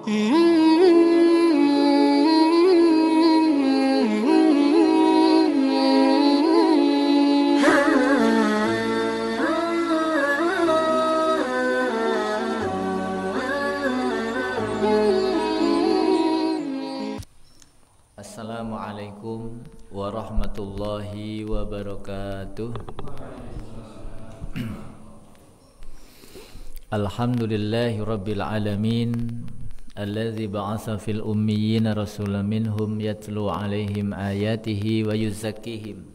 Assalamualaikum warahmatullahi wabarakatuh. Alhamdulillahi rabbil alamin, alladzi ba'atsa fil ummiyina rasulan minhum yatlu alaihim ayatihi wa yuzakkihim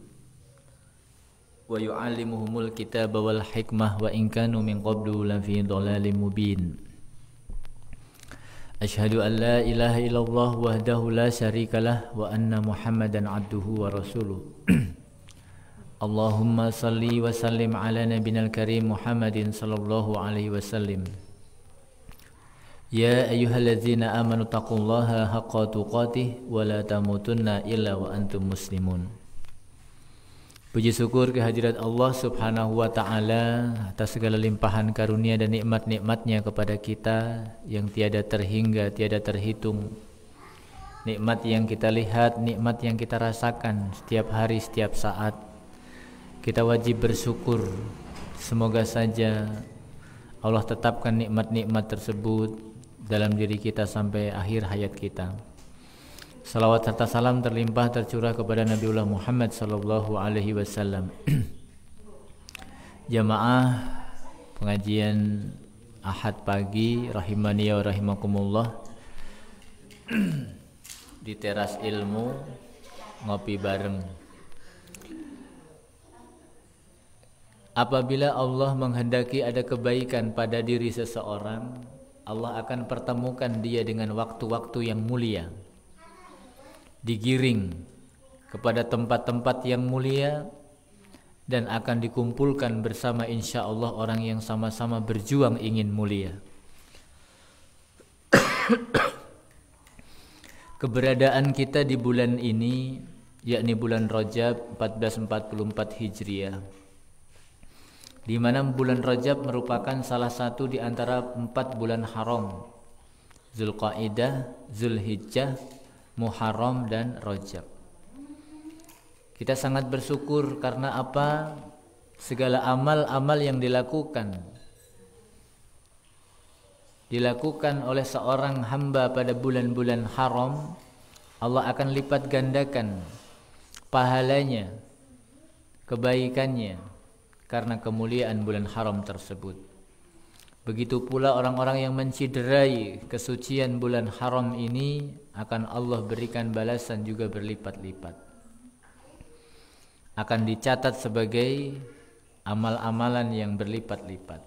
wa yu'allimuhumul kitaba wal hikmah wa in kanu min qablu lafi dhalalin mubin. Asyhadu an la ilaha illallah wahdahu la syarikalah wa anna Muhammadan abduhu wa rasuluh. Allahumma salli wa sallim ala nabiyil karim Muhammadin sallallahu alaihi wasallam. Ya ayyuhalladzina amanu taqullaha haqqa tuqatih wa la tamutunna illa wa antum muslimun. Puji syukur kehadirat Allah subhanahu wa ta'ala atas segala limpahan karunia dan nikmat-nikmatnya kepada kita yang tiada terhingga, tiada terhitung. Nikmat yang kita lihat, nikmat yang kita rasakan setiap hari, setiap saat. Kita wajib bersyukur. Semoga saja Allah tetapkan nikmat-nikmat tersebut dalam diri kita sampai akhir hayat kita. Salawat serta salam terlimpah tercurah kepada Nabiullah Muhammad sallallahu alaihi wasallam. Jamaah pengajian Ahad pagi rahimani wa rahimakumullah di teras ilmu ngopi bareng. Apabila Allah menghendaki ada kebaikan pada diri seseorang, Allah akan pertemukan dia dengan waktu-waktu yang mulia. Digiring kepada tempat-tempat yang mulia dan akan dikumpulkan bersama insya Allah orang yang sama-sama berjuang ingin mulia. Keberadaan kita di bulan ini, yakni bulan Rajab 1444 Hijriah, di mana bulan Rajab merupakan salah satu di antara 4 bulan haram, Zulqaidah, Zulhijjah, Muharram dan Rajab. Kita sangat bersyukur karena apa? Segala amal-amal yang dilakukan oleh seorang hamba pada bulan-bulan haram, Allah akan lipat gandakan pahalanya, kebaikannya karena kemuliaan bulan haram tersebut. Begitu pula orang-orang yang menciderai kesucian bulan haram ini akan Allah berikan balasan juga berlipat-lipat. Akan dicatat sebagai amal-amalan yang berlipat-lipat.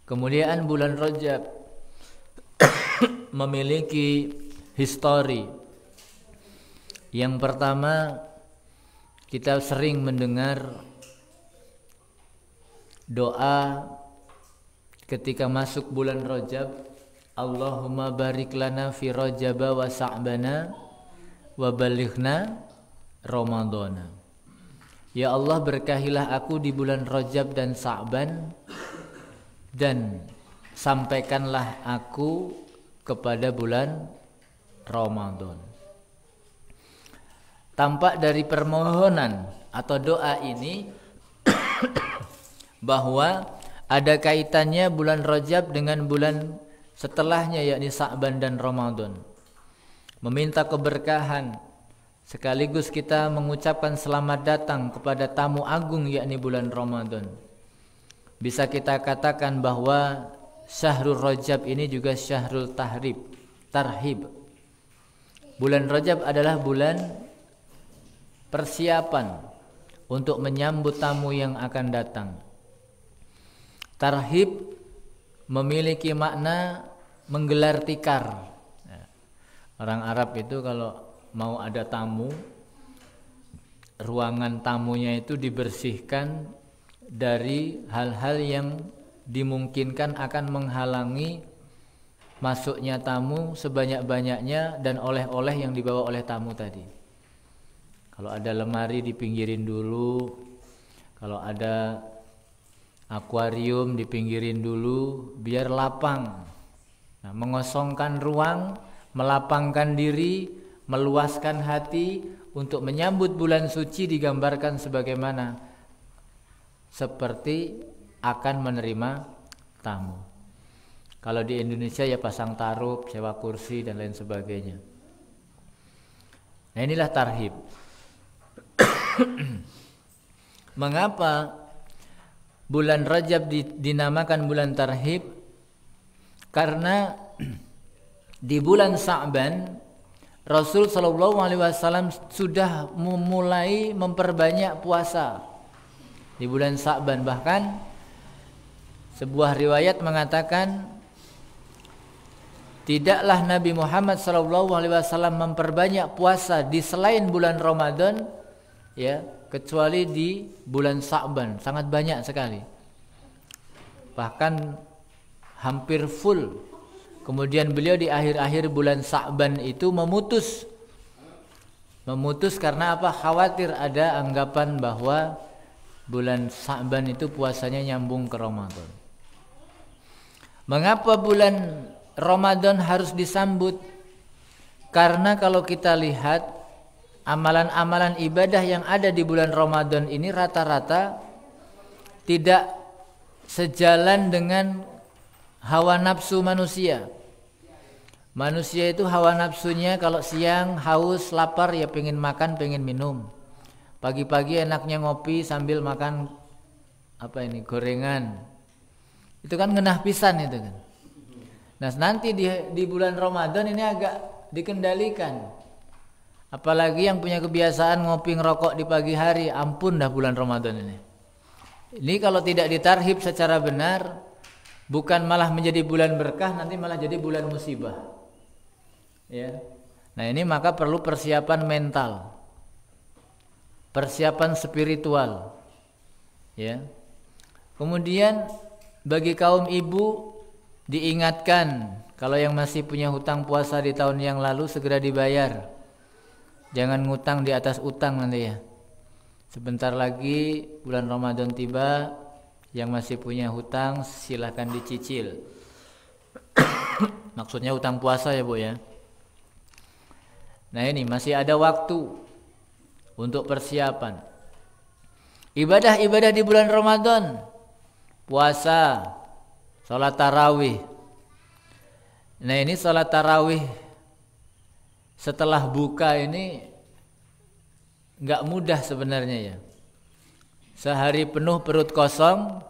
Kemuliaan bulan Rajab memiliki histori. Yang pertama, kita sering mendengar doa ketika masuk bulan Rajab, Allahumma barik lana fi Rajaba wa Sa'bana wa balighna Ramadana. Ya Allah, berkahilah aku di bulan Rajab dan Sa'ban dan sampaikanlah aku kepada bulan Ramadan. Tampak dari permohonan atau doa ini bahwa ada kaitannya bulan Rajab dengan bulan setelahnya, yakni Sa'ban dan Ramadan. Meminta keberkahan sekaligus kita mengucapkan selamat datang kepada tamu agung, yakni bulan Ramadan. Bisa kita katakan bahwa Syahrul Rajab ini juga Syahrul Tarhib. Bulan Rajab adalah bulan persiapan untuk menyambut tamu yang akan datang. Tarhib memiliki makna menggelar tikar. Orang Arab itu kalau mau ada tamu, ruangan tamunya itu dibersihkan dari hal-hal yang dimungkinkan akan menghalangi masuknya tamu sebanyak-banyaknya dan oleh-oleh yang dibawa oleh tamu tadi. Kalau ada lemari dipinggirin dulu, kalau ada akuarium dipinggirin dulu biar lapang. Nah, mengosongkan ruang, melapangkan diri, meluaskan hati untuk menyambut bulan suci digambarkan sebagaimana seperti akan menerima tamu. Kalau di Indonesia ya pasang tarup, sewa kursi dan lain sebagainya. Nah, inilah tarhib. Mengapa bulan Rajab dinamakan bulan tarhib? Karena di bulan Sa'ban Rasul sallallahu alaihi wasallam sudah memulai memperbanyak puasa di bulan Sa'ban. Bahkan sebuah riwayat mengatakan tidaklah Nabi Muhammad sallallahu alaihi wasallam memperbanyak puasa di selain bulan Ramadan ya, kecuali di bulan Sa'ban, sangat banyak sekali. Bahkan hampir full. Kemudian beliau di akhir-akhir bulan Sa'ban itu memutus karena apa? Khawatir ada anggapan bahwa bulan Sa'ban itu puasanya nyambung ke Ramadan. Mengapa bulan Ramadan harus disambut? Karena kalau kita lihat amalan-amalan ibadah yang ada di bulan Ramadan ini rata-rata tidak sejalan dengan hawa nafsu manusia. Manusia itu hawa nafsunya kalau siang haus, lapar ya pengen makan, pengen minum. Pagi-pagi enaknya ngopi sambil makan gorengan. Itu kan ngenah pisan itu kan. Nah, nanti di bulan Ramadan ini agak dikendalikan. Apalagi yang punya kebiasaan ngopi ngerokok di pagi hari, ampun dah bulan Ramadan ini. Ini kalau tidak ditarhib secara benar, bukan malah menjadi bulan berkah, nanti malah jadi bulan musibah. Ya. Nah, ini maka perlu persiapan mental, persiapan spiritual. Ya. Kemudian bagi kaum ibu diingatkan kalau yang masih punya hutang puasa di tahun yang lalu segera dibayar. Jangan ngutang di atas utang nanti ya. Sebentar lagi bulan Ramadan tiba, yang masih punya hutang silahkan dicicil. Maksudnya hutang puasa ya Bu ya. Nah, ini masih ada waktu untuk persiapan. Ibadah-ibadah di bulan Ramadan, puasa, sholat tarawih. Nah, ini sholat tarawih setelah buka ini nggak mudah sebenarnya ya. Sehari penuh perut kosong,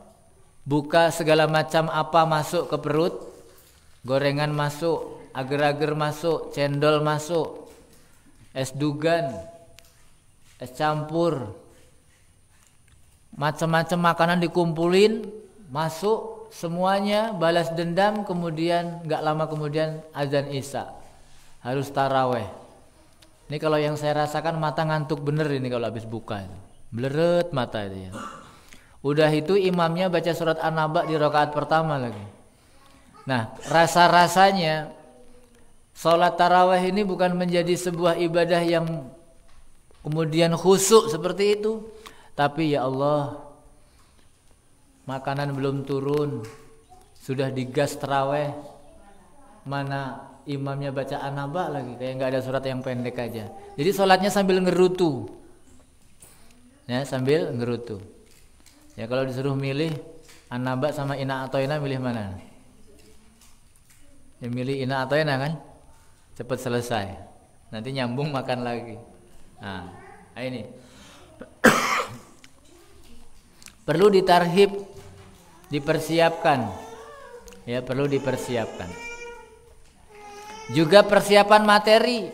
buka segala macam apa masuk ke perut, gorengan masuk, agar-agar masuk, cendol masuk, es dugan, es campur, macam-macam makanan dikumpulin, masuk semuanya, balas dendam, kemudian nggak lama kemudian azan isya, harus taraweh. Ini kalau yang saya rasakan mata ngantuk bener ini kalau habis buka itu. Bleret mata itu ya. Udah itu imamnya baca surat An-Naba di rakaat pertama lagi. Nah, rasa-rasanya sholat tarawih ini bukan menjadi sebuah ibadah yang kemudian khusyuk seperti itu. Tapi ya Allah, makanan belum turun, sudah digas tarawih, mana imamnya baca An-Naba lagi, kayak nggak ada surat yang pendek aja. Jadi sholatnya sambil ngerutu. Ya, sambil ngerutu. Ya, kalau disuruh milih An-Naba sama Ina Atoina, milih mana? Ya milih Ina Atoina kan, cepat selesai. Nanti nyambung makan lagi. Nah ini perlu ditarhib, dipersiapkan. Ya, perlu dipersiapkan. Juga persiapan materi,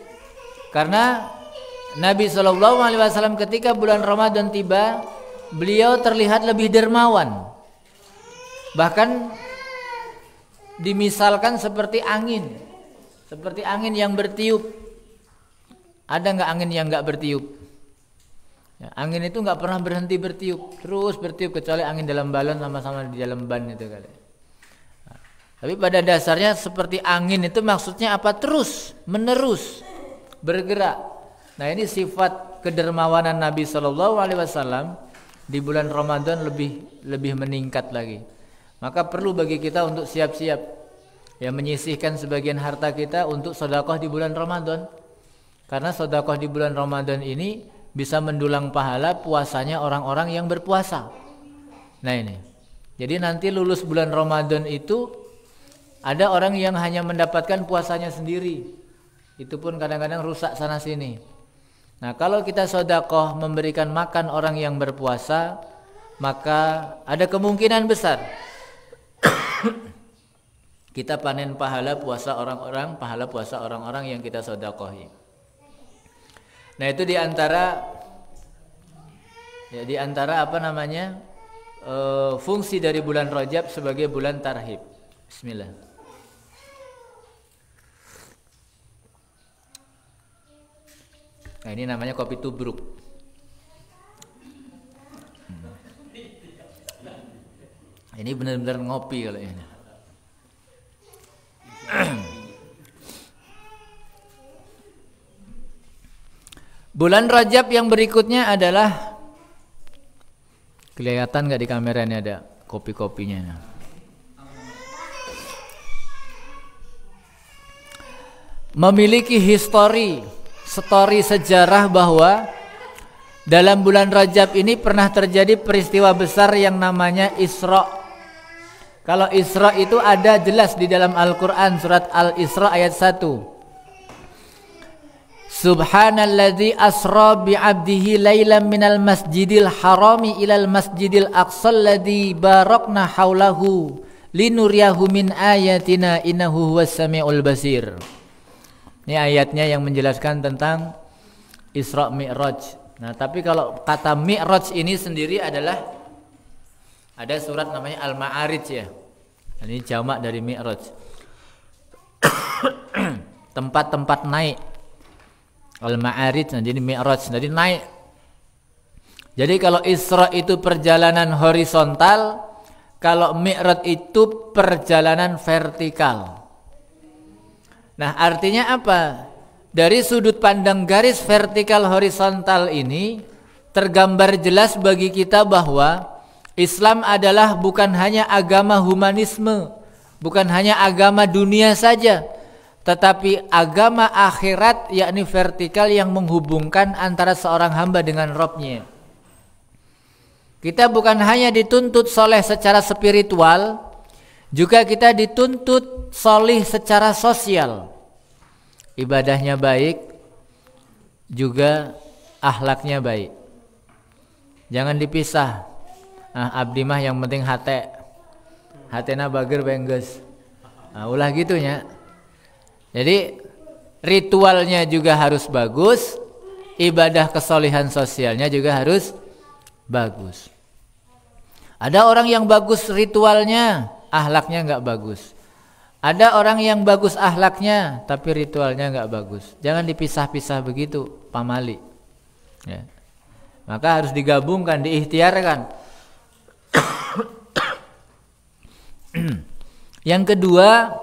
karena Nabi SAW ketika bulan Ramadan tiba, beliau terlihat lebih dermawan. Bahkan dimisalkan seperti angin yang bertiup. Ada nggak angin yang nggak bertiup? Ya, angin itu nggak pernah berhenti bertiup, terus bertiup, kecuali angin dalam balon sama-sama di dalam ban itu kali. Nah, tapi pada dasarnya seperti angin itu maksudnya apa? Terus menerus bergerak. Nah, ini sifat kedermawanan Nabi SAW di bulan Ramadan lebih meningkat lagi. Maka perlu bagi kita untuk siap-siap ya menyisihkan sebagian harta kita untuk sedekah di bulan Ramadan. Karena sedekah di bulan Ramadan ini bisa mendulang pahala puasanya orang-orang yang berpuasa. Nah ini. Jadi nanti lulus bulan Ramadan itu ada orang yang hanya mendapatkan puasanya sendiri. Itu pun kadang-kadang rusak sana sini. Nah, kalau kita sedekah memberikan makan orang yang berpuasa, maka ada kemungkinan besar kita panen pahala puasa orang-orang yang kita sedekahi. Nah, itu di antara fungsi dari bulan Rajab sebagai bulan tarhib. Bismillah. Nah, ini namanya kopi tubruk. Ini benar-benar ngopi kalau ini. Bulan Rajab yang berikutnya adalah, kelihatan nggak di kamera ini ada kopi-kopinya. Memiliki story sejarah bahwa dalam bulan Rajab ini pernah terjadi peristiwa besar yang namanya Isra. Kalau Isra itu ada jelas di dalam Al-Quran surat Al-Isra ayat 1. Subhanalladzi asra bi'abdihi laylan minal masjidil harami ilal masjidil aqsal ladzi barakna haulahu linuriyahu min ayatina innahu huwas samiul basir. Ini ayatnya yang menjelaskan tentang Isra Mi'raj. Nah, tapi kalau kata Mi'raj ini sendiri adalah ada surat namanya Al-Ma'arij ya. Ini jamak dari Mi'raj. Tempat-tempat naik. Al-Ma'arij, nah jadi Mi'raj, jadi naik. Jadi kalau Isra itu perjalanan horizontal, kalau Mi'raj itu perjalanan vertikal. Nah, artinya apa? Dari sudut pandang garis vertikal horizontal ini tergambar jelas bagi kita bahwa Islam adalah bukan hanya agama humanisme, bukan hanya agama dunia saja, tetapi agama akhirat, yakni vertikal yang menghubungkan antara seorang hamba dengan Rabb-Nya. Kita bukan hanya dituntut soleh secara spiritual, juga kita dituntut soleh secara sosial. Ibadahnya baik, juga akhlaknya baik. Jangan dipisah. Nah, abdi mah yang penting hatena bager bengges. Nah, ulah gitunya. Jadi ritualnya juga harus bagus, ibadah kesolehan sosialnya juga harus bagus. Ada orang yang bagus ritualnya, akhlaknya enggak bagus. Ada orang yang bagus akhlaknya, tapi ritualnya enggak bagus. Jangan dipisah-pisah begitu, pamali. Ya. Maka harus digabungkan, diikhtiarkan. Yang kedua,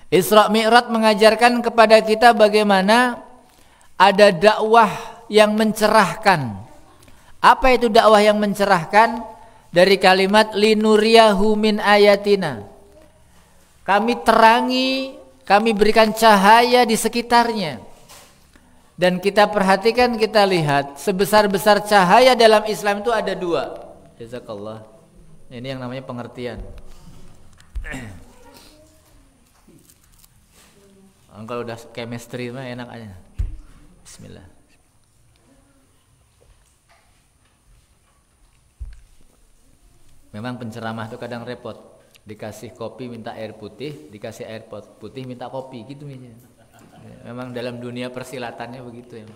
Isra Mi'raj mengajarkan kepada kita bagaimana ada dakwah yang mencerahkan. Apa itu dakwah yang mencerahkan? Dari kalimat linuriyahu min ayatina. Kami terangi, kami berikan cahaya di sekitarnya. Dan kita perhatikan, kita lihat sebesar-besar cahaya dalam Islam itu ada dua. Jazakallah. Ini yang namanya pengertian. Kalau udah chemistry mah enak aja. Bismillah. Memang penceramah itu kadang repot. Dikasih kopi minta air putih, dikasih air putih minta kopi, gitu misalnya. Memang dalam dunia persilatannya begitu ya.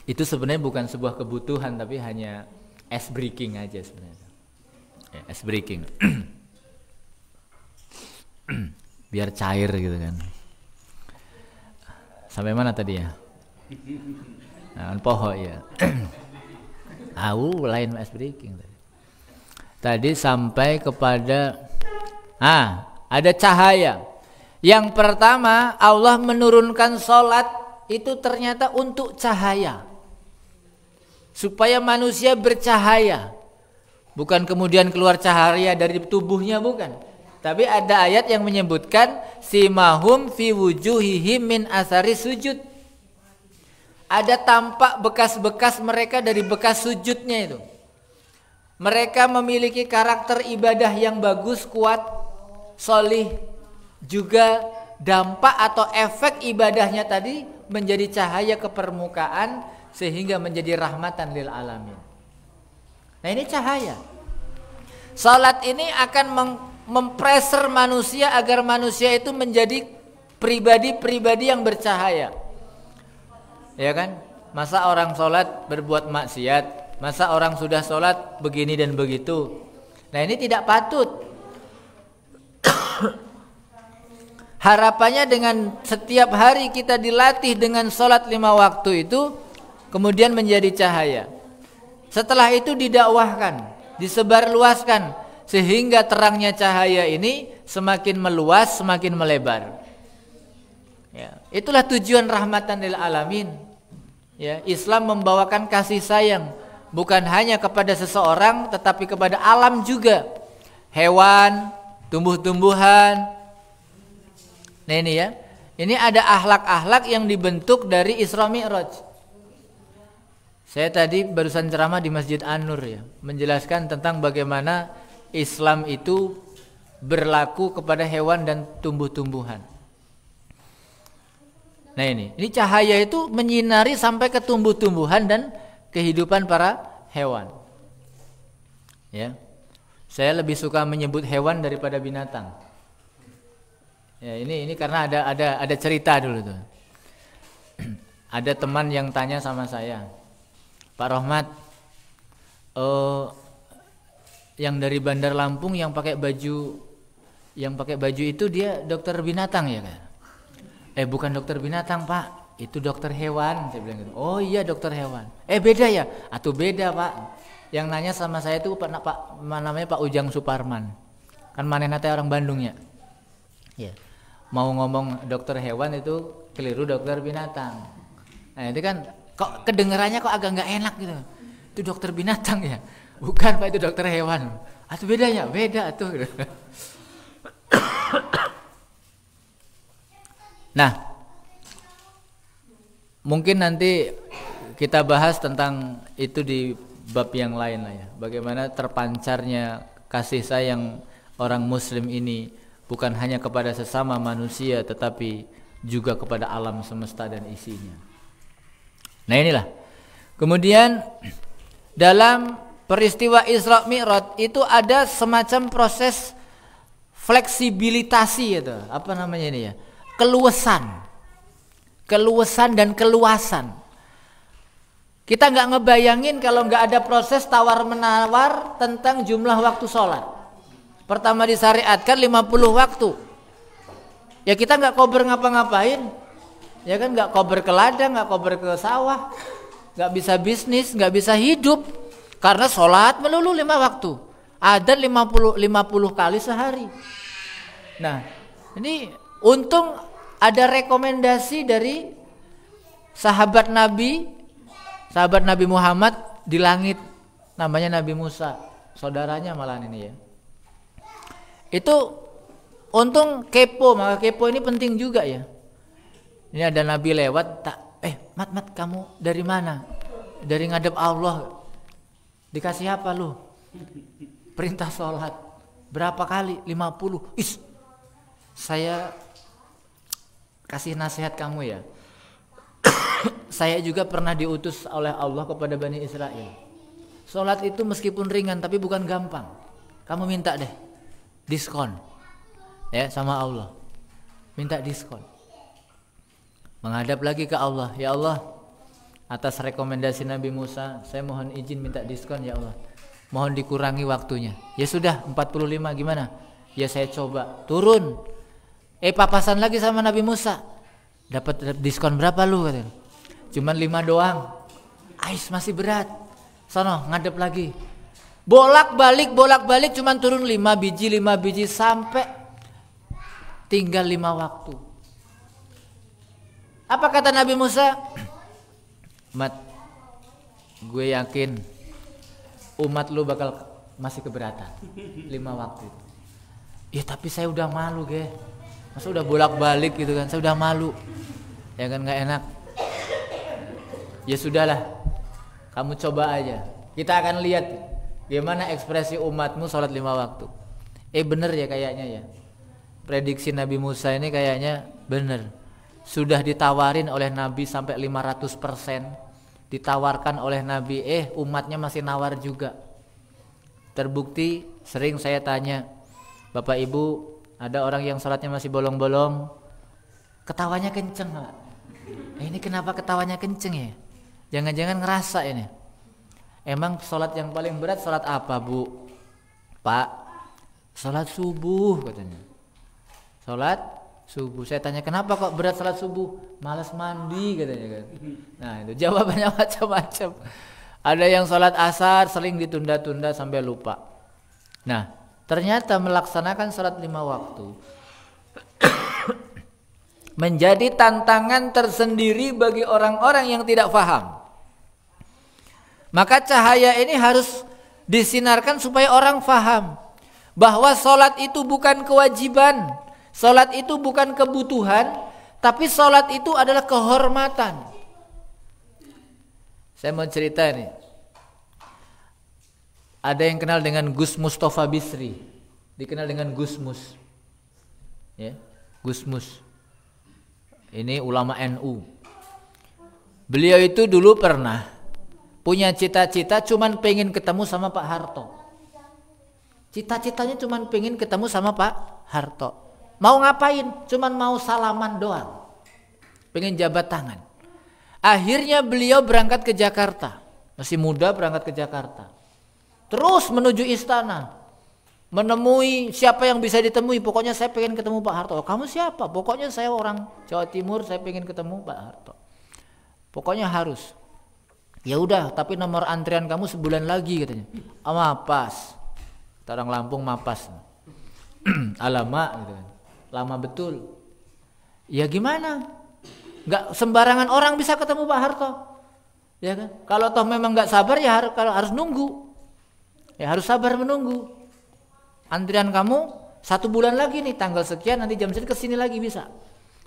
Itu sebenarnya bukan sebuah kebutuhan, tapi hanya ice breaking aja sebenarnya. Ya, ice breaking. Biar cair gitu kan. Sampai mana tadi ya? Nah, poho ya. Lain ice breaking tadi. Tadi sampai kepada ada cahaya. Yang pertama, Allah menurunkan salat itu ternyata untuk cahaya. Supaya manusia bercahaya. Bukan kemudian keluar cahaya dari tubuhnya, bukan. Tapi ada ayat yang menyebutkan simahum fi wujuhihim min asari sujud. Ada tampak bekas-bekas mereka dari bekas sujudnya itu. Mereka memiliki karakter ibadah yang bagus, kuat, solih. Juga dampak atau efek ibadahnya tadi menjadi cahaya ke permukaan sehingga menjadi rahmatan lil alamin. Nah, ini cahaya. Salat ini akan mempreser manusia agar manusia itu menjadi pribadi-pribadi yang bercahaya. Ya kan? Masa orang salat berbuat maksiat, masa orang sudah salat begini dan begitu. Nah, ini tidak patut. Harapannya dengan setiap hari kita dilatih dengan salat 5 waktu itu kemudian menjadi cahaya. Setelah itu didakwahkan, disebarluaskan sehingga terangnya cahaya ini semakin meluas, semakin melebar. Ya, itulah tujuan rahmatan lil alamin. Ya, Islam membawakan kasih sayang bukan hanya kepada seseorang tetapi kepada alam juga. Hewan, tumbuh-tumbuhan. Nah, ini ya. Ini ada akhlak-akhlak yang dibentuk dari Isra Mi'raj. Saya tadi barusan ceramah di Masjid An-Nur ya, menjelaskan tentang bagaimana Islam itu berlaku kepada hewan dan tumbuh-tumbuhan. Nah, ini cahaya itu menyinari sampai ke tumbuh-tumbuhan dan kehidupan para hewan. Ya. Saya lebih suka menyebut hewan daripada binatang. Ya, ini karena ada cerita dulu tuh. Ada teman yang tanya sama saya, Pak Rohmat, yang dari Bandar Lampung yang pakai baju itu dia dokter binatang ya kan? Bukan dokter binatang Pak, itu dokter hewan. Saya bilang gitu. Oh iya dokter hewan. Beda ya? Atuh beda Pak. Yang nanya sama saya itu Pak namanya Pak Ujang Suparman. Kan manehna teh orang Bandung ya. Ya. Mau ngomong dokter hewan itu keliru dokter binatang. Nah, itu kan kok kedengarannya kok agak nggak enak gitu. Itu dokter binatang ya. Bukan Pak, itu dokter hewan. Atuh bedanya? Beda atuh. Nah, mungkin nanti kita bahas tentang itu di bab yang lain lah ya. Bagaimana terpancarnya kasih sayang orang muslim ini bukan hanya kepada sesama manusia tetapi juga kepada alam semesta dan isinya. Nah, inilah. Kemudian dalam peristiwa Isra Mi'raj itu ada semacam proses fleksibilitasi itu. Apa namanya ini ya? Keluasan dan keluasan. Kita nggak ngebayangin kalau nggak ada proses tawar menawar tentang jumlah waktu sholat. Pertama disyariatkan 50 waktu. Ya kita nggak kober ngapa-ngapain. Ya kan, nggak kober ke ladang, nggak kober ke sawah, nggak bisa bisnis, nggak bisa hidup karena sholat melulu 5 waktu. Ada 50 kali sehari. Nah, ini untung ada rekomendasi dari sahabat Nabi Muhammad di langit, namanya Nabi Musa, saudaranya malah ini ya. Itu untung kepo, maka kepo ini penting juga ya. Ini ada Nabi lewat, Mat kamu dari mana? Dari ngadep Allah. Dikasih apa lu? Perintah sholat. Berapa kali? 50. Saya kasih nasihat kamu ya. Saya juga pernah diutus oleh Allah kepada Bani Israel. Sholat itu meskipun ringan tapi bukan gampang. Kamu minta deh diskon ya sama Allah, minta diskon, menghadap lagi ke Allah. Ya Allah, atas rekomendasi Nabi Musa saya mohon izin minta diskon ya Allah, mohon dikurangi waktunya. Ya sudah 45 gimana? Ya saya coba turun, papasan lagi sama Nabi Musa, dapat diskon berapa lu katanya? Cuman 5 doang. Masih berat, sono ngadep lagi. Bolak-balik cuman turun 5 biji sampai tinggal 5 waktu. Apa kata Nabi Musa? Mat, gue yakin umat lu bakal masih keberatan 5 waktu itu. Ya tapi saya udah malu ge. Masa udah bolak-balik gitu kan, saya udah malu. Ya kan nggak enak. Ya sudahlah, kamu coba aja. Kita akan lihat gimana ekspresi umatmu sholat 5 waktu. Bener ya kayaknya ya. Prediksi Nabi Musa ini kayaknya bener. Sudah ditawarin oleh Nabi sampai 500%. Ditawarkan oleh Nabi, umatnya masih nawar juga. Terbukti sering saya tanya, Bapak Ibu, ada orang yang sholatnya masih bolong-bolong, ketawanya kenceng Pak. Ini kenapa ketawanya kenceng ya? Jangan-jangan ngerasa ini. Emang sholat yang paling berat sholat apa Bu? Pak, sholat subuh katanya. Sholat subuh. Saya tanya kenapa kok berat sholat subuh? Malas mandi katanya kan. Nah itu jawabannya macam-macam. Ada yang sholat asar sering ditunda-tunda sampai lupa. Nah ternyata melaksanakan sholat 5 waktu menjadi tantangan tersendiri bagi orang-orang yang tidak paham. Maka cahaya ini harus disinarkan supaya orang paham bahwa sholat itu bukan kewajiban, sholat itu bukan kebutuhan, tapi sholat itu adalah kehormatan. Saya mau cerita nih. Ada yang kenal dengan Gus Mustafa Bisri, dikenal dengan Gus Mus, ya, Gus Mus. Ini ulama NU. Beliau itu dulu pernah punya cita-cita cuman pengen ketemu sama Pak Harto. Cita-citanya cuman pengen ketemu sama Pak Harto. Mau ngapain? Cuman mau salaman doang. Pengen jabat tangan. Akhirnya beliau berangkat ke Jakarta. Masih muda berangkat ke Jakarta. Terus menuju istana. Menemui siapa yang bisa ditemui. Pokoknya saya pengen ketemu Pak Harto. Kamu siapa? Pokoknya saya orang Jawa Timur, saya pengen ketemu Pak Harto. Pokoknya harus. Ya udah, tapi nomor antrian kamu sebulan lagi katanya. Mapas. Orang Lampung mapas. Alamak gitu kan. Lama betul. Ya gimana? Enggak sembarangan orang bisa ketemu Pak Harto. Ya kan? Kalau toh memang enggak sabar ya harus nunggu. Ya harus sabar menunggu. Antrian kamu 1 bulan lagi nih, tanggal sekian nanti jam sekian kesini lagi bisa.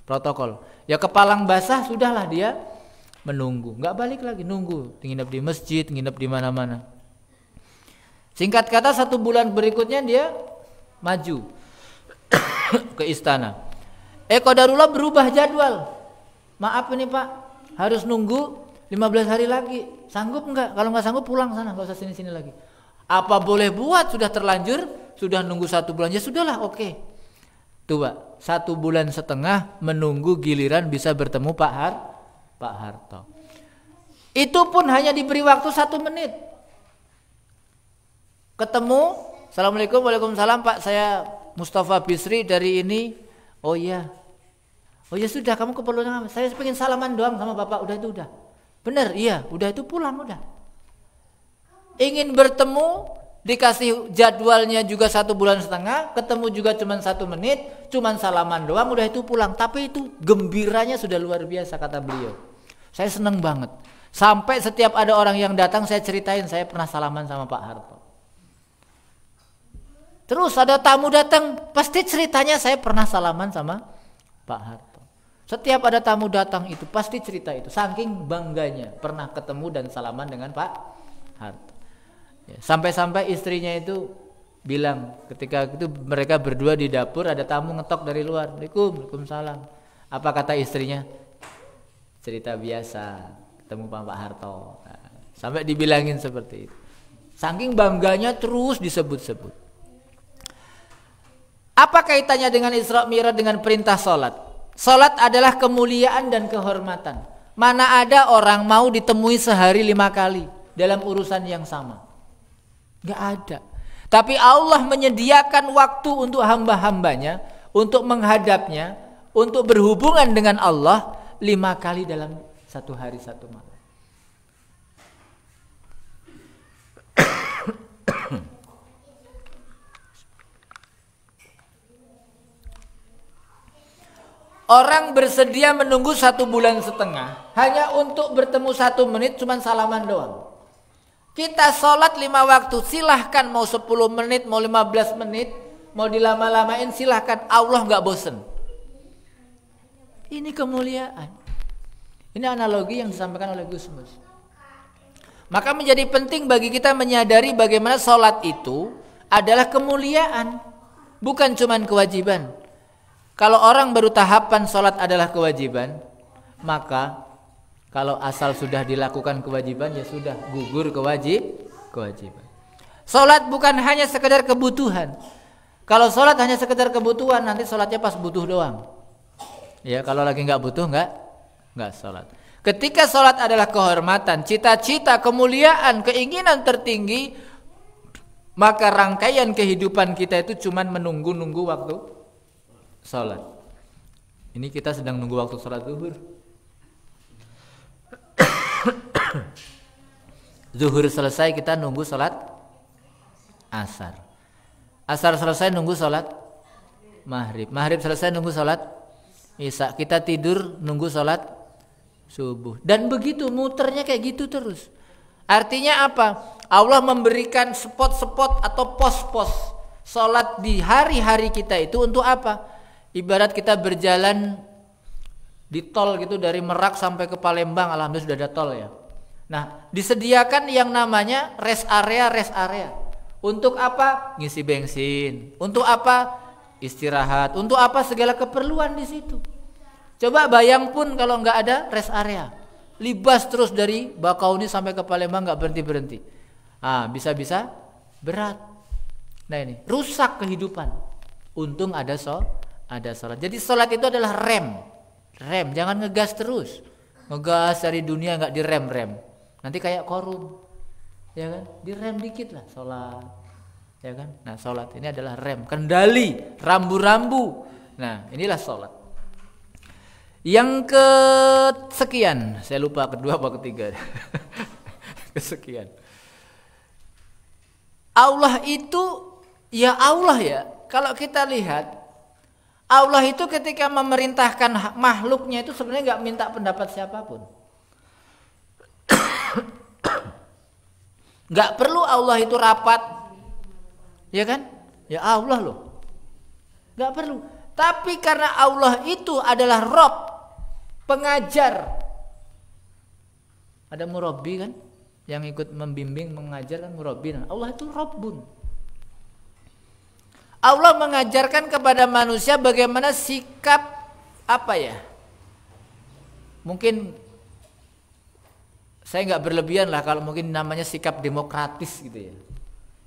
Protokol. Ya kepalang basah sudahlah dia menunggu, nggak balik lagi, nunggu, nginep di masjid, nginep di mana-mana. Singkat kata 1 bulan berikutnya dia maju ke istana. Qadarullah berubah jadwal. Maaf ini Pak, harus nunggu 15 hari lagi. Sanggup nggak? Kalau nggak sanggup pulang sana, nggak usah sini-sini lagi. Apa boleh buat? Sudah terlanjur, sudah nunggu 1 bulan ya sudahlah, oke. Tuh Pak, 1,5 bulan menunggu giliran bisa bertemu Pak Harto. Itu pun hanya diberi waktu 1 menit. Ketemu, Assalamualaikum, Waalaikumsalam Pak, saya Mustafa Bisri dari ini. Oh iya sudah, kamu keperluan apa? Saya pengen salaman doang sama Bapak, udah itu udah. Bener, iya, udah itu pulang udah. Ingin bertemu, dikasih jadwalnya juga 1,5 bulan, ketemu juga cuma 1 menit, cuma salaman doang, udah itu pulang. Tapi itu gembiranya sudah luar biasa kata beliau. Saya seneng banget. Sampai setiap ada orang yang datang saya ceritain saya pernah salaman sama Pak Harto. Terus ada tamu datang, pasti ceritanya saya pernah salaman sama Pak Harto. Setiap ada tamu datang itu pasti cerita itu. Saking bangganya pernah ketemu dan salaman dengan Pak Harto. Ya, sampai-sampai istrinya itu bilang ketika itu mereka berdua di dapur ada tamu ngetok dari luar. Waalaikumsalam. Apa kata istrinya? Cerita biasa ketemu Pak Harto. Nah, sampai dibilangin seperti itu. Saking bangganya terus disebut-sebut. Apa kaitannya dengan Isra Mi'raj dengan perintah salat? Salat adalah kemuliaan dan kehormatan. Mana ada orang mau ditemui sehari 5 kali dalam urusan yang sama? Gak ada. Tapi Allah menyediakan waktu untuk hamba-hambanya, untuk menghadapnya, untuk berhubungan dengan Allah 5 kali dalam 1 hari 1 malam. Orang bersedia menunggu 1,5 bulan hanya untuk bertemu 1 menit, cuman salaman doang. Kita sholat 5 waktu, silahkan mau 10 menit, mau 15 menit, mau dilama-lamain silahkan, Allah nggak bosen. Ini kemuliaan. Ini analogi yang disampaikan oleh Gusmus. Maka menjadi penting bagi kita menyadari bagaimana sholat itu adalah kemuliaan, bukan cuma kewajiban. Kalau orang baru tahapan sholat adalah kewajiban, maka kalau asal sudah dilakukan kewajiban, ya sudah gugur kewajiban. Sholat bukan hanya sekedar kebutuhan. Kalau sholat hanya sekedar kebutuhan, nanti sholatnya pas butuh doang. Ya, kalau lagi nggak butuh nggak sholat. Ketika sholat adalah kehormatan, cita-cita, kemuliaan, keinginan tertinggi, maka rangkaian kehidupan kita itu cuman menunggu-nunggu waktu sholat. Ini kita sedang nunggu waktu sholat zuhur. Zuhur selesai kita nunggu sholat asar. Asar selesai nunggu sholat maghrib. Maghrib selesai nunggu sholat isya. Kita tidur nunggu sholat subuh. Dan begitu muternya kayak gitu terus. Artinya apa? Allah memberikan spot-spot atau pos-pos sholat di hari-hari kita itu untuk apa? Ibarat kita berjalan di tol gitu dari Merak sampai ke Palembang, alhamdulillah sudah ada tol ya. Nah, disediakan yang namanya rest area. Untuk apa? Ngisi bensin. Untuk apa? Istirahat. Untuk apa? Segala keperluan di situ. Coba bayang pun kalau nggak ada rest area, libas terus dari Bakauni sampai ke Palembang nggak berhenti. Bisa-bisa berat. Nah ini rusak kehidupan. Untung ada sholat. Jadi sholat itu adalah rem, jangan ngegas terus. Ngegas dari dunia nggak direm. Nanti kayak korum, ya kan? Direm dikit lah sholat, ya kan? Nah sholat ini adalah rem, kendali, rambu-rambu. Nah inilah sholat. Yang kesekian, saya lupa kedua apa ketiga. Kesekian. Allah itu ya Allah ya. Kalau kita lihat, Allah itu ketika memerintahkan makhluknya itu sebenarnya nggak minta pendapat siapapun. Nggak perlu Allah itu rapat, ya kan? Ya Allah loh, nggak perlu. Tapi karena Allah itu adalah Rob, pengajar. Ada murabbi kan, yang ikut membimbing, mengajar kan murabbi. Allah itu Rabbun. Allah mengajarkan kepada manusia bagaimana sikap apa ya? Mungkin saya nggak berlebihan lah kalau mungkin namanya sikap demokratis gitu ya.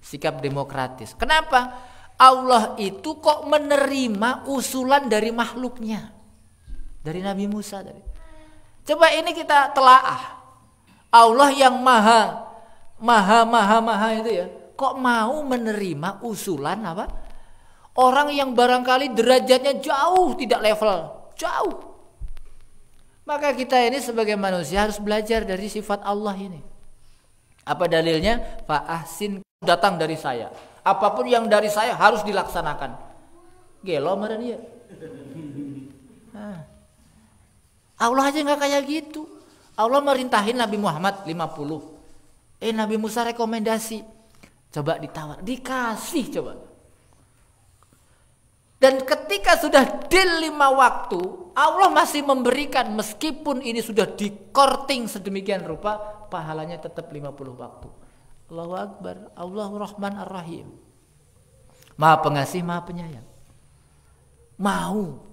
Sikap demokratis. Kenapa? Allah itu kok menerima usulan dari makhluknya, dari Nabi Musa tadi. Coba ini kita telaah. Allah yang maha itu ya, kok mau menerima usulan apa? Orang yang barangkali derajatnya jauh tidak level, jauh. Maka kita ini sebagai manusia harus belajar dari sifat Allah ini. Apa dalilnya? Fa'ahsin, datang dari saya. Apapun yang dari saya harus dilaksanakan. Gelo meren ya. Allah aja nggak kayak gitu. Allah merintahin Nabi Muhammad 50. Nabi Musa rekomendasi. Coba ditawar, dikasih coba. Dan ketika sudah deal 5 waktu, Allah masih memberikan meskipun ini sudah dikorting sedemikian rupa, pahalanya tetap 50 waktu. Allahu Akbar, Allahu Rahman Ar-Rahim. Maha pengasih, maha penyayang. Mau.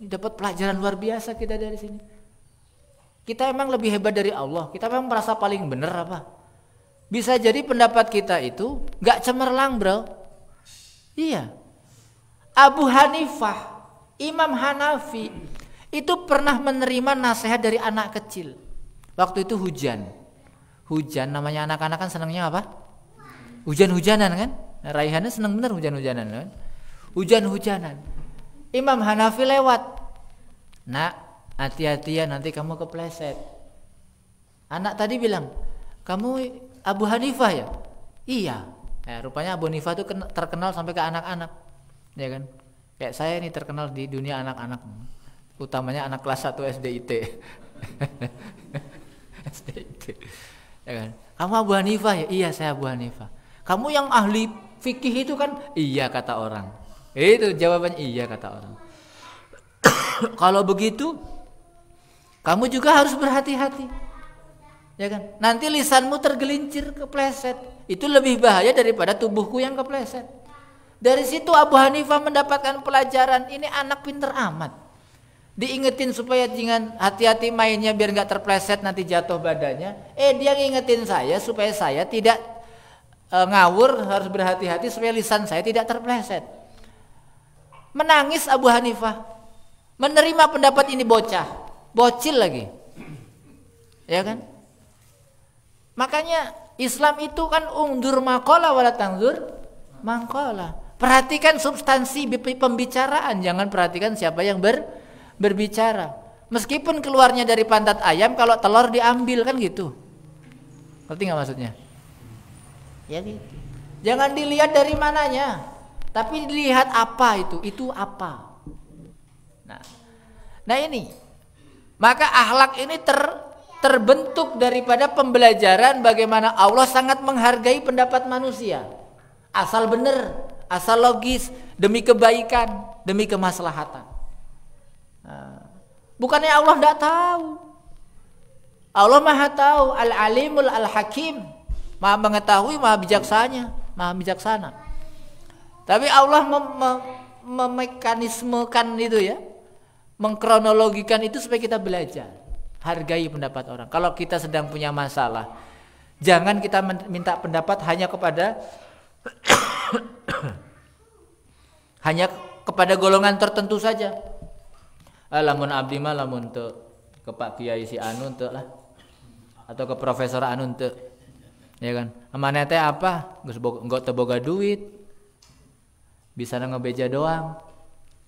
Dapat pelajaran luar biasa kita dari sini. Kita emang lebih hebat dari Allah? Kita memang merasa paling benar apa? Bisa jadi pendapat kita itu gak cemerlang bro. Iya. Abu Hanifah, Imam Hanafi itu pernah menerima nasihat dari anak kecil. Waktu itu hujan, namanya anak-anak kan senangnya apa? Hujan-hujanan kan? Raihannya senang bener hujan-hujanan kan? Hujan-hujanan. Imam Hanafi lewat. Nak, hati-hati ya nanti kamu kepleset. Anak tadi bilang, kamu Abu Hanifah ya? Iya. Rupanya Abu Hanifah itu terkenal sampai ke anak-anak. Ya kan? Kayak saya ini terkenal di dunia anak-anak. Utamanya anak kelas 1 SDIT. SDIT. Ya kan? Kamu Abu Hanifah ya? Iya, saya Abu Hanifah. Kamu yang ahli fikih itu kan? Iya, kata orang. Itu jawabannya, iya, kata orang. Kalau begitu, kamu juga harus berhati-hati. Ya kan? Nanti lisanmu tergelincir kepleset. Itu lebih bahaya daripada tubuhku yang kepleset. Dari situ Abu Hanifah mendapatkan pelajaran, ini anak pinter amat. Diingetin supaya jangan hati-hati mainnya biar nggak terpleset nanti jatuh badannya. Dia ngingetin saya supaya saya tidak ngawur, harus berhati-hati supaya lisan saya tidak terpleset. Menangis Abu Hanifah, menerima pendapat ini bocah, bocil lagi, ya kan? Makanya Islam itu kan undur maqala wala tangzur maqala. Perhatikan substansi pembicaraan, jangan perhatikan siapa yang berbicara. Meskipun keluarnya dari pantat ayam, kalau telur diambil kan gitu. Ngerti nggak maksudnya? Ya gitu. Jangan dilihat dari mananya, tapi dilihat apa itu apa. Nah ini, maka akhlak ini terbentuk daripada pembelajaran bagaimana Allah sangat menghargai pendapat manusia. Asal benar, asal logis, demi kebaikan, demi kemaslahatan. Bukannya Allah tidak tahu. Allah Maha tahu, Al-Alimul Al-Hakim, Maha mengetahui, Maha bijaksana. Tapi Allah memekanismekan itu ya, mengkronologikan itu supaya kita belajar, hargai pendapat orang. Kalau kita sedang punya masalah, jangan kita minta pendapat hanya kepada golongan tertentu saja. Lamun abdi mah lamun teu ke Pak Kiai si anu teu lah, atau ke Profesor anu teu, ya kan? Amaneh teh apa? Geus engko teu boga duit, bisa ngebeja doang,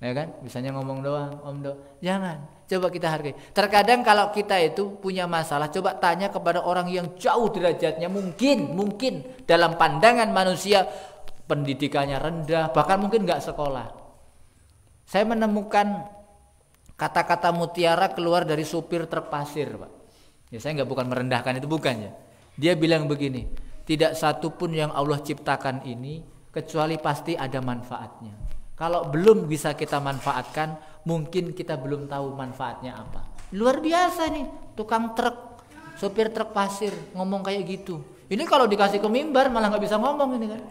ya kan? Bisanya ngomong doang, om do. Jangan, coba kita hargai. Terkadang kalau kita itu punya masalah, coba tanya kepada orang yang jauh derajatnya, mungkin dalam pandangan manusia pendidikannya rendah, bahkan mungkin nggak sekolah. Saya menemukan kata-kata mutiara keluar dari supir truk pasir, Pak. Ya saya bukan merendahkan itu, bukan ya. Dia bilang begini, tidak satu pun yang Allah ciptakan ini kecuali pasti ada manfaatnya. Kalau belum bisa kita manfaatkan, mungkin kita belum tahu manfaatnya apa. Luar biasa nih, tukang truk, supir truk pasir ngomong kayak gitu. Ini kalau dikasih ke mimbar malah nggak bisa ngomong ini kan.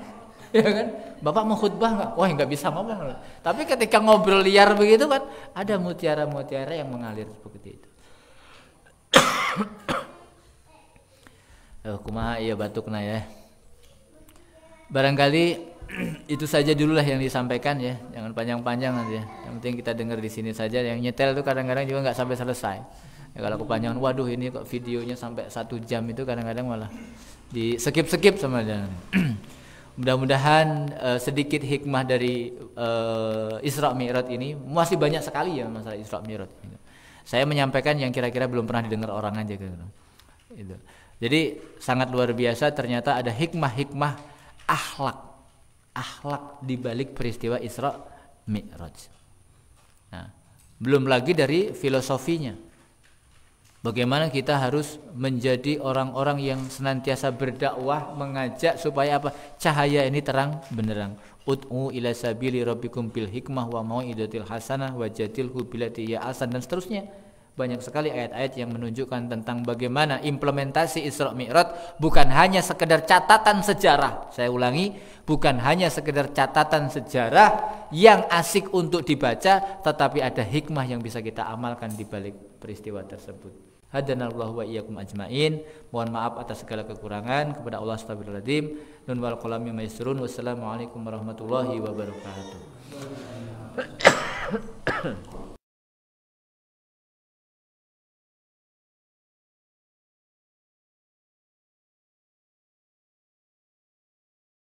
Ya kan, Bapak mau khutbah nggak? Wah nggak bisa ngomong. Tapi ketika ngobrol liar begitu kan, ada mutiara-mutiara yang mengalir seperti itu. Kumaha iya batukna ya. Barangkali itu saja dululah yang disampaikan ya, jangan panjang-panjang nanti ya. Yang penting kita dengar di sini saja. Yang nyetel itu kadang-kadang juga nggak sampai selesai. Ya, kalau kepanjangan, waduh ini kok videonya sampai 1 jam itu kadang-kadang malah di skip sama dia. Mudah-mudahan sedikit hikmah dari Isra Mi'raj ini, masih banyak sekali ya masalah Isra Mi'raj. Saya menyampaikan yang kira-kira belum pernah didengar orang aja gitu. Itu. Jadi sangat luar biasa, ternyata ada hikmah-hikmah akhlak di balik peristiwa Isra Mi'raj. Nah, belum lagi dari filosofinya. Bagaimana kita harus menjadi orang-orang yang senantiasa berdakwah, mengajak supaya apa? Cahaya ini terang benderang. Ud'u ila sabili rabbikum bil hikmah wa mau'izatil hasanah wajadilhu billati hiya ahsan, dan seterusnya. Banyak sekali ayat-ayat yang menunjukkan tentang bagaimana implementasi Isra Mi'raj bukan hanya sekedar catatan sejarah. Saya ulangi, bukan hanya sekedar catatan sejarah yang asik untuk dibaca, tetapi ada hikmah yang bisa kita amalkan di balik peristiwa tersebut. Hadanallahu wa iyyakum ajmain. Mohon maaf atas segala kekurangan. Kepada Allah Astagfirullahaladzim. Nun wal qalam mimma yasrun. Wassalamualaikum warahmatullahi wabarakatuh.